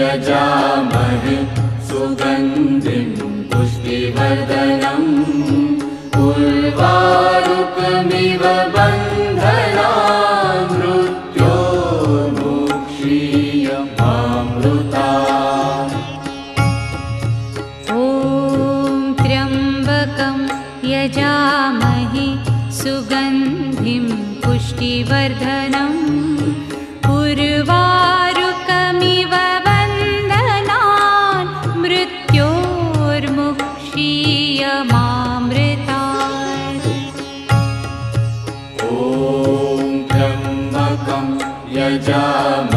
यजामहे सुगन्धिं पुष्टिवर्धनम् उर्वारुकमिव बन्धनान् मृत्योर्मुक्षीयमामृतात्। ॐ त्र्यम्बकं यजामहे सुगन्धिं पुष्टिवर्धनम् उर्वारुकमिव बन्धनान् मृत्योर्मुक्षीयमामृतात्। ॐ त्र्यम्बकं यजामहे